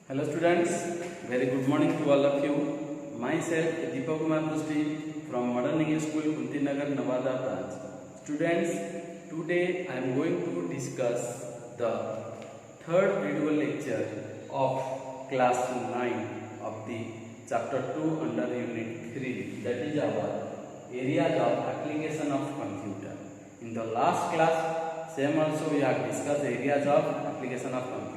Hello students, very good morning to all of you. Myself Deepak Kumar Prusti from Modern English School, Kunti Nagar, Nevada branch. Students, today I am going to discuss the third video lecture of class 9 of the chapter 2 under unit 3, that is our areas of application of computer. In the last class, same also we have discussed areas of application of computer.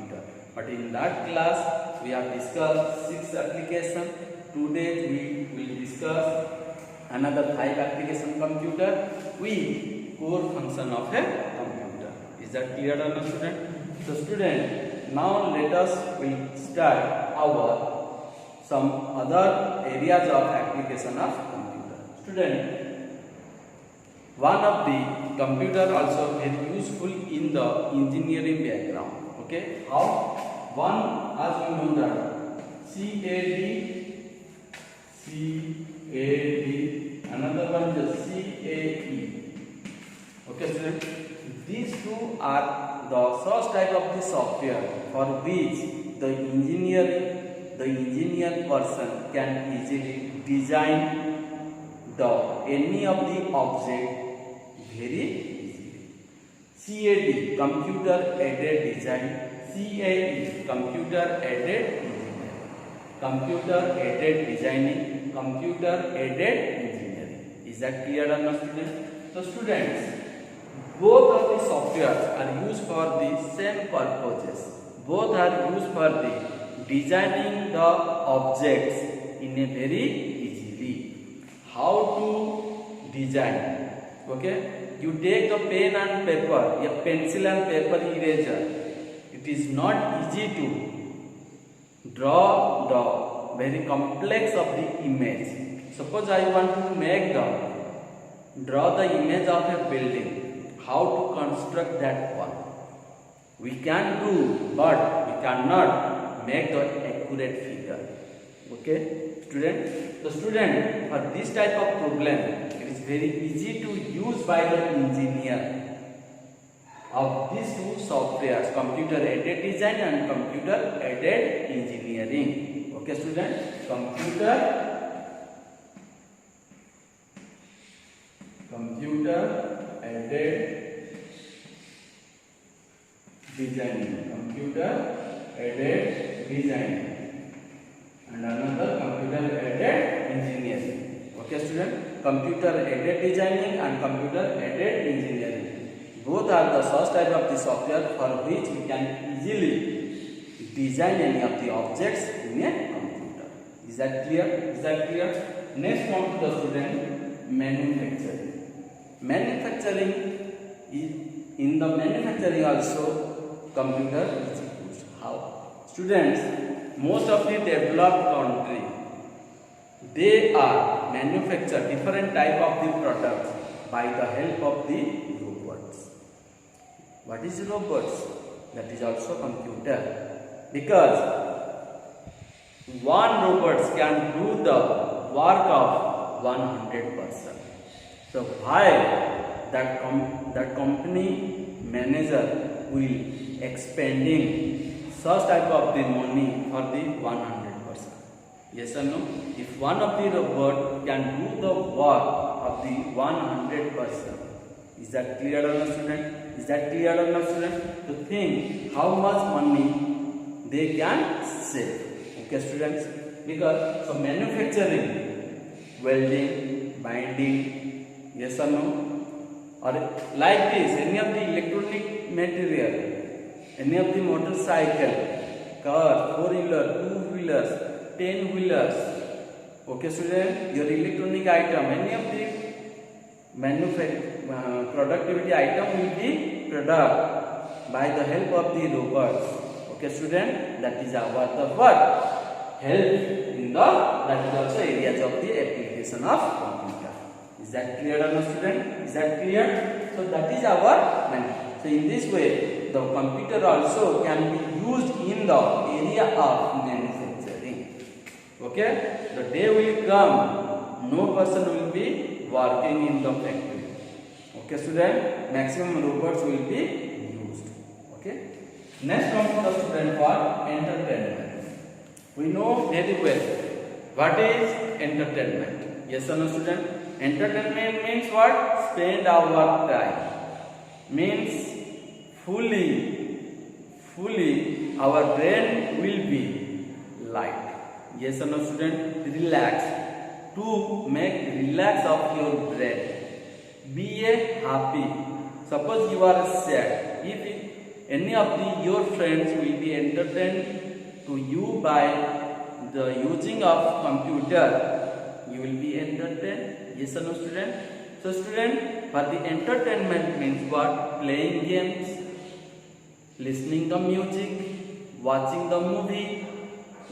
But in that class, we have discussed 6 applications. Today we will discuss another 5 application computer with core function of a computer. Is that clear or not, student? So student, now let us will start our some other areas of application of computer. Student, one of the computer also very useful in the engineering background. Okay, how? One, as we know that CAD, another one is CAE. Okay, student. These two are the such type of the software for which the engineer person can easily design any of the object very easily. CAD, computer aided design. CAE, computer aided engineering. Computer aided designing, computer aided engineering. Is that clear or not, students? So students, both of the softwares are used for the same purposes. Both are used for the designing the objects in a very easily. How to design? Okay, you take a pen and paper, a pencil and paper eraser. It is not easy to draw the very complex of the image. Suppose I want to draw the image of a building. How to construct that one? We can do, but we cannot make the accurate figure. Okay, student. The student, for this type of problem, it is very easy to use by the engineer of these two softwares, computer aided design and computer aided engineering. Okay, student. Computer aided designing, and another computer aided engineering. Okay, student. Computer aided designing and computer aided engineering. Both are the source type of the software for which we can easily design any of the objects in a computer. Is that clear? Next come to the student, manufacturing. In the manufacturing also computer is used. How? Students, most of the developed country, they are manufacture different type of the products by the help of the robots. What is robots? That is also computer, because one robot can do the work of 100%. So why that company manager will expending such type of the money for the 100%? Yes or no? If one of the robot can do the work of the 100%, is that clear or not, student? To think how much money they can save. Okay, students? Because so manufacturing, welding, binding, yes or no? Or like this, any of the electronic material, any of the motorcycle, car, 4-wheeler, 2-wheelers, 10-wheelers. Okay, student? Your electronic item, any of the productivity item will be produced by the help of the robots. Okay, student, that is our the what? Help in the, that is also areas of the application of computer. Is that clear or not, student? Is that clear? So that is our So in this way, the computer also can be used in the area of manufacturing. Okay, the day will come, no person will be working in the factory. Okay, student, maximum robots will be used. Okay. Next comes the student for entertainment. We know very well what is entertainment. Yes or no, student? Entertainment means what? Spend our time. Means fully our brain will be light. Yes or no, student? Relax. To make relax of your brain. Be a happy. Suppose you are sad. If any of your friends will be entertained to you by the using of computer, you will be entertained. Yes or no, student? So student, for the entertainment means what? Playing games, listening the music, watching the movie.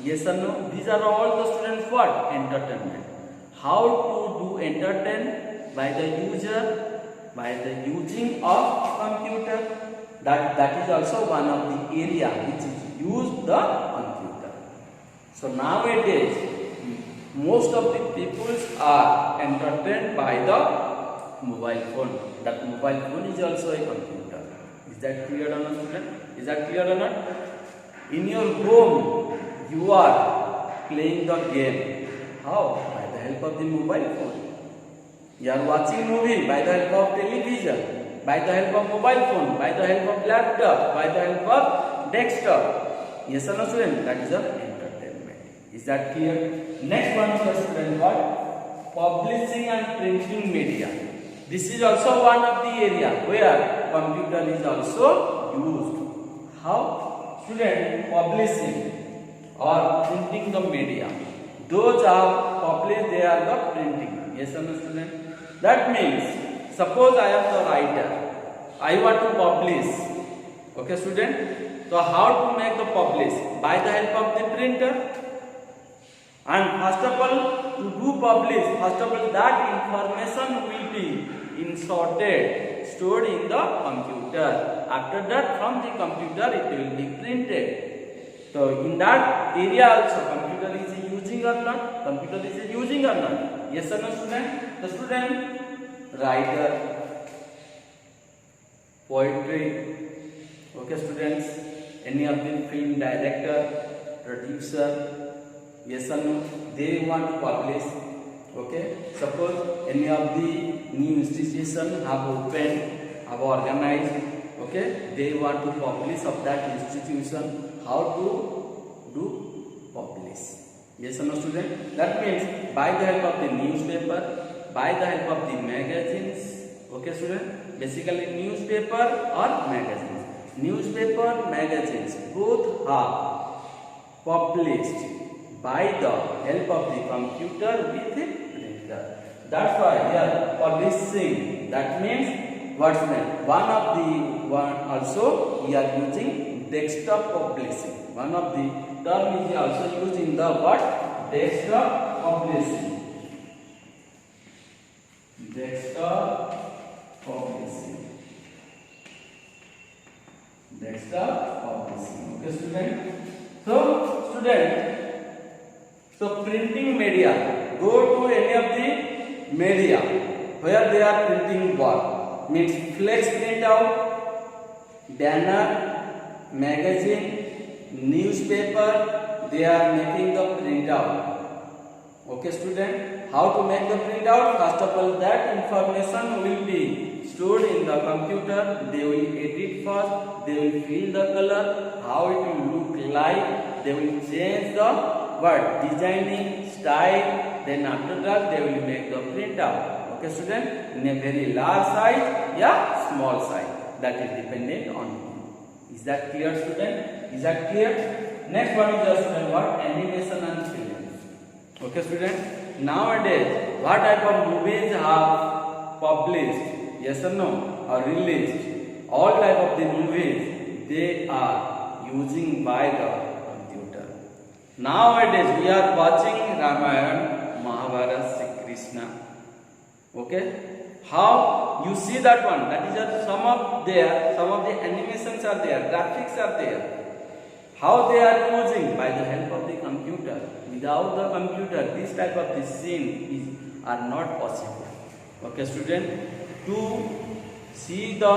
Yes or no? These are all the students what? Entertainment. How to do entertain? By the using of computer. That is also one of the area which is used the computer. So nowadays most of the peoples are entertained by the mobile phone. That mobile phone is also a computer. Is that clear or not, student? Is that clear or not? In your home you are playing the game. How? By the help of the mobile phone. You are watching movie by the help of television, by the help of mobile phone, by the help of laptop, by the help of desktop. Yes or no, student? That is the entertainment. Is that clear? Next one is the student what? Publishing and printing media. This is also one of the area where computer is also used. How? Student, publishing or printing the media. Those are published, they are the printing. Yes or no, student? That means, suppose I am the writer. I want to publish. Okay, student? So how to make the publish? By the help of the printer. And first of all, to do publish, first of all, that information will be inserted, stored in the computer. After that, from the computer, it will be printed. So in that area also, computer is using or not? Computer is using or not? Yes or no, student? The student, writer, poetry. Okay, students, any of the film director, producer. Yes or no? They want to publish. Okay. Suppose any of the new institution have opened, have organized. Okay. They want to publish of that institution. How to do publish? Yes or no, student? That means by the help of the newspaper, by the help of the magazines. Okay, student? Basically newspaper or magazines. Newspaper, magazines, both are published by the help of the computer with a printer. That's why here publishing. That means what's meant? One also we are using desktop publishing. One of the term is also used in the what? Desktop publishing. Desktop publishing. Desktop publishing. Okay, student? So, student, so printing media, go to any of the media where they are printing work. Means flex printout, banner, magazine, newspaper, they are making the printout. Okay, student, how to make the printout? First of all, that information will be stored in the computer. They will edit first, they will fill the color, how it will look like, they will change the designing style, then after that they will make the printout. Okay, student, in a very large size, yeah, small size. That is dependent on you. Is that clear, student? Is that clear? Next one is the student what? Animation and films. Okay, student. Nowadays, what type of movies have published? Yes or no? Or released? All type of the movies they are using by the nowadays we are watching Ramayana, Mahabharata, Sri Krishna. Okay? How you see that one? That is just some of the animations are there, graphics are there. How they are using? By the help of the computer. Without the computer, this type of the scene are not possible. Okay, student? To see the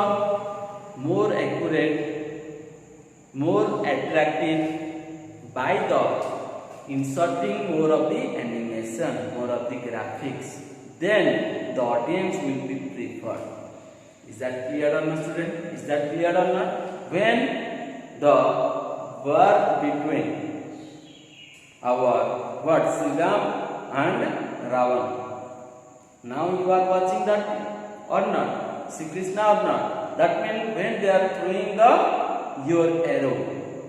more accurate, more attractive by the inserting more of the animation, more of the graphics, then the audience will be preferred. Is that clear or not, student? Is that clear or not? When the war between our what Sri Ram and Ravan. Now you are watching that or not? Sri Krishna or not? That means when they are throwing your arrow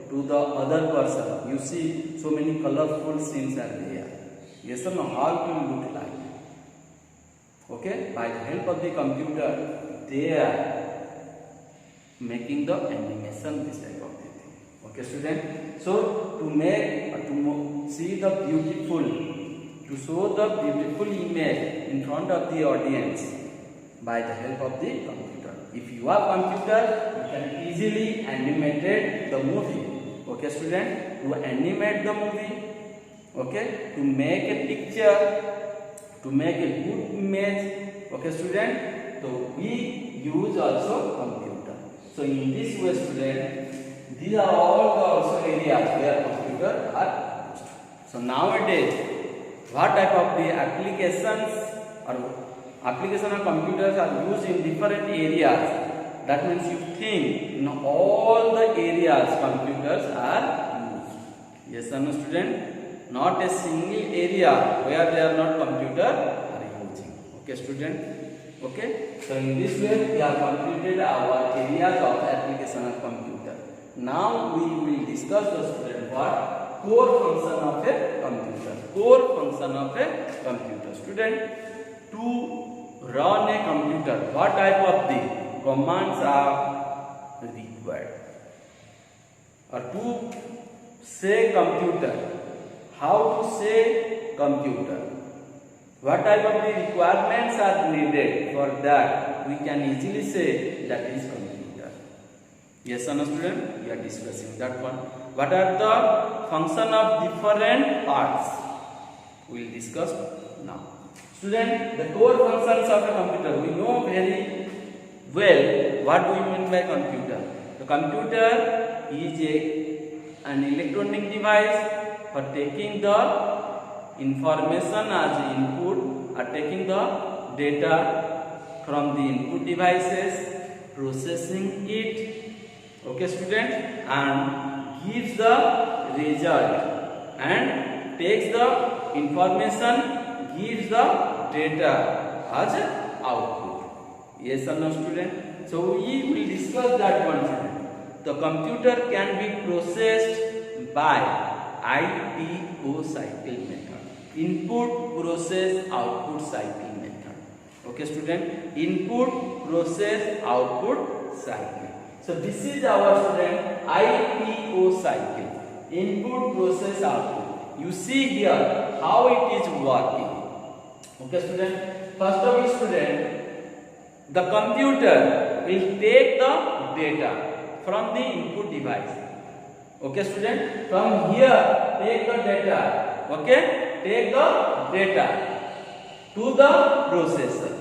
to the other person, you see so many colorful scenes are there. Yes or no? How it will look like? Okay, by the help of the computer, they are making the animation this type of thing. Okay, student. So to make to see the beautiful, to show the beautiful image in front of the audience by the help of the computer. If you have computer, you can easily animate the movie. Okay, student. To animate the movie. Okay, to make a picture, to make a good image. Okay, student. So we use also computer. So in this way, student, these are all the also areas where computer are used. So nowadays, what type of the applications or computers are used in different areas? That means you think in all the areas computers are used. Yes or no, student? Not a single area where they are not computer are using. Okay, student. Okay. So in this way we have completed our areas of application of computer. Now we will discuss the student what core function of a computer. Core function of a computer. Student, to run a computer, what type of the commands are required? Or to say computer, how to say computer? What type of the requirements are needed? For that, we can easily say that is computer. Yes or no, student? We are discussing that one. What are the function of different parts? We will discuss now. Student, the core functions of a computer, we know very well what we mean by computer. The computer is an electronic device for taking the information as input or taking the data from the input devices, processing it, okay, student, and gives the result and takes the information, gives the data as output. Yes or no, student? So we will discuss that one, student. The computer can be processed by IPO cycle method. Input, process, output cycle method. Okay, student? Input, process, output cycle. So this is our, student, IPO cycle. Input, process, output. You see here how it is working. Okay, student? First of all, student, the computer will take the data from the input device. Okay, student? From here, take the data. Okay? Take the data to the processor.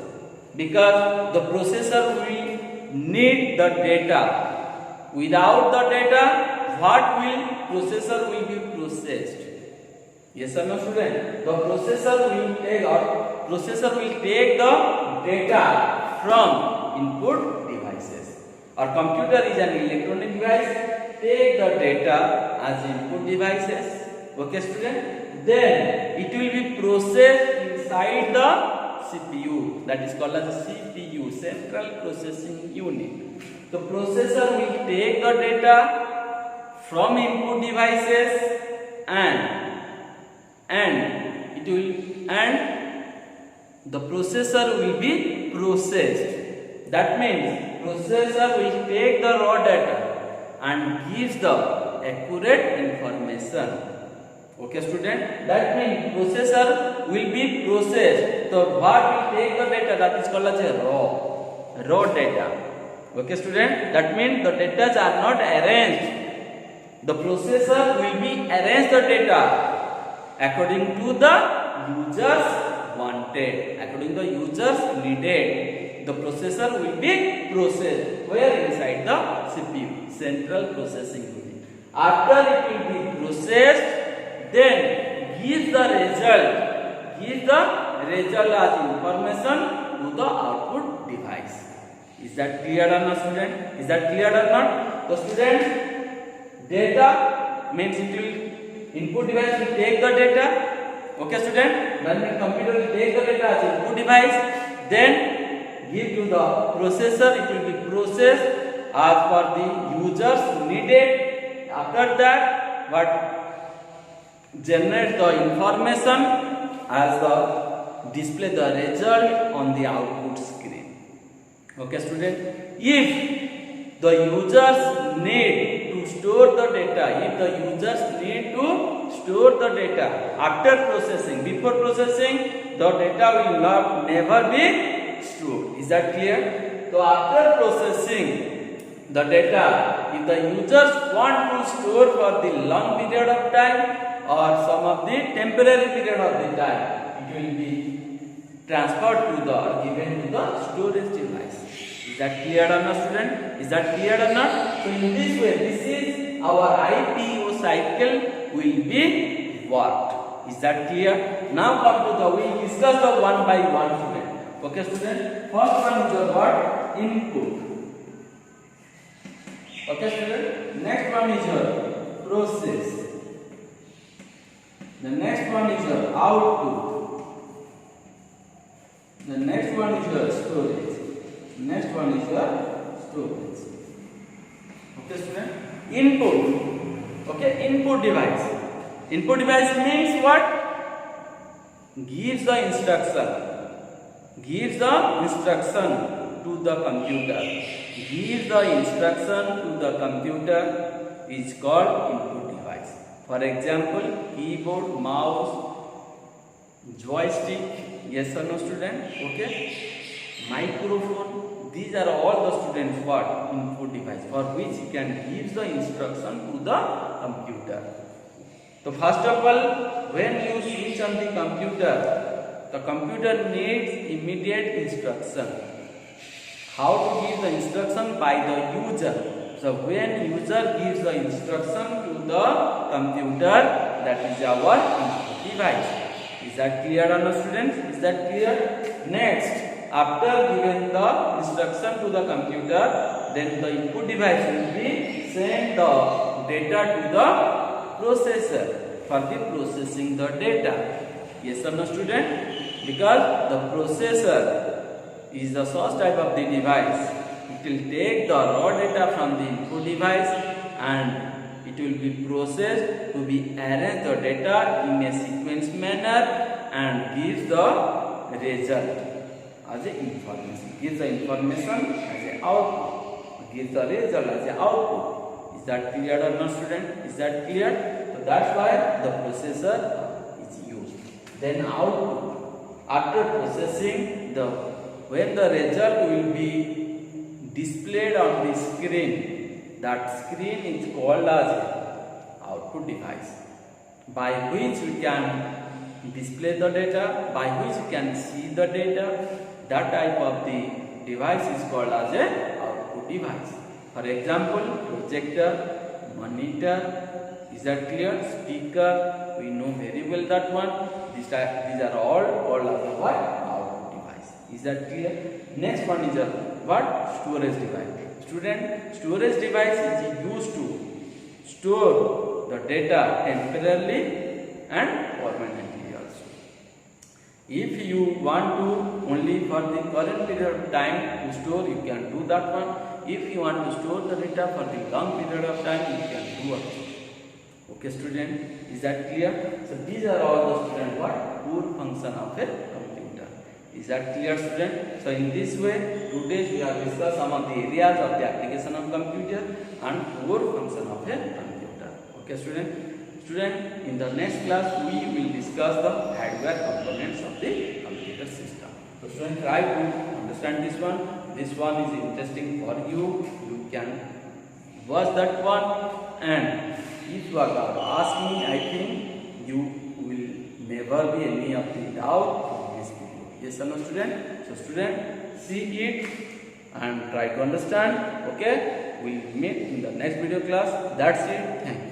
Because the processor will need the data. Without the data, what will processor will be processed? Yes or no, student? The processor will take the data from input devices. Our computer is an electronic device. Take the data as input devices. Okay, student? Then it will be processed inside the CPU. That is called as CPU, Central Processing Unit. The processor will take the data from input devices and the processor will be processed. That means processor will take the raw data and gives the accurate information. Okay, student? That means processor will be processed. So what will take the data? That is called as a raw data. Okay, student? That means the data are not arranged. The processor will be arrange the data according to the users wanted, according to the users needed. The processor will be processed where inside the CPU, Central Processing Unit. After it will be processed, then gives the result as information to the output device. Is that clear or not, student? Is that clear or not? So student, data means it will, input device will take the data. Okay student, when the computer will take the data as input device, then give to the processor, it will be processed as per the users needed. After that, what generate the information as the display the result on the output screen. Okay student, if the users need to store the data, after processing, before processing, the data will never be stored. Is that clear? So after processing the data, if the users want to store for the long period of time or some of the temporary period of the time, it will be transferred to the or given to the storage device. Is that clear or not, student? Is that clear or not? So in this way, this is our IPO cycle will be worked. Is that clear? Now come to the, we discuss the one by one, student. Okay student, first one is your what? Input. Okay student, next one is your process. The next one is your output. The next one is your storage. Next one is your storage. Okay student, input. Okay, input device. Input device means what? Gives the instruction to the computer. Gives the instruction to the computer is called input device. For example, keyboard, mouse, joystick. Yes or no, student? Okay. Microphone. These are all the students what? Input device for which you can give the instruction to the computer. So first of all, when you switch on the computer needs immediate instruction. How to give the instruction? By the user. So when user gives the instruction to the computer, that is our input device. Is that clear or not, students? Is that clear? Next, after giving the instruction to the computer, then the input device will be send the data to the processor for the processing the data. Yes or no, student? Because the processor is the source type of the device. It will take the raw data from the input device and it will be processed to be arranged the data in a sequence manner and gives the result as a information. Gives the information as a output. Gives the result as a output. Is that clear or not, student? Is that clear? So that's why the processor is used. Then output. After processing, when the result will be displayed on the screen, that screen is called as output device, by which we can display the data, by which we can see the data. That type of the device is called as a output device. For example, projector, monitor. Is that clear? Speaker, we know very well that one. These are all called as what? Output device. Is that clear? Next one is a what? Storage device. Student, storage device is used to store the data temporarily and permanently also. If you want to only for the current period of time to store, you can do that one. If you want to store the data for the long period of time, you can do also. Okay student, is that clear? So these are all the student what? Core function of a computer. Is that clear, student? So in this way, today we have discussed some of the areas of the application of computer and core function of a computer. Okay student? Student, in the next class we will discuss the hardware components of the computer system. So student, try to understand this one. This one is interesting for you. You can watch that one, and if you are going to ask me, I think you will never be any of the doubt in this video. Yes or no, student? So student, see it and try to understand. Okay, we will meet in the next video class. That's it. Thank you.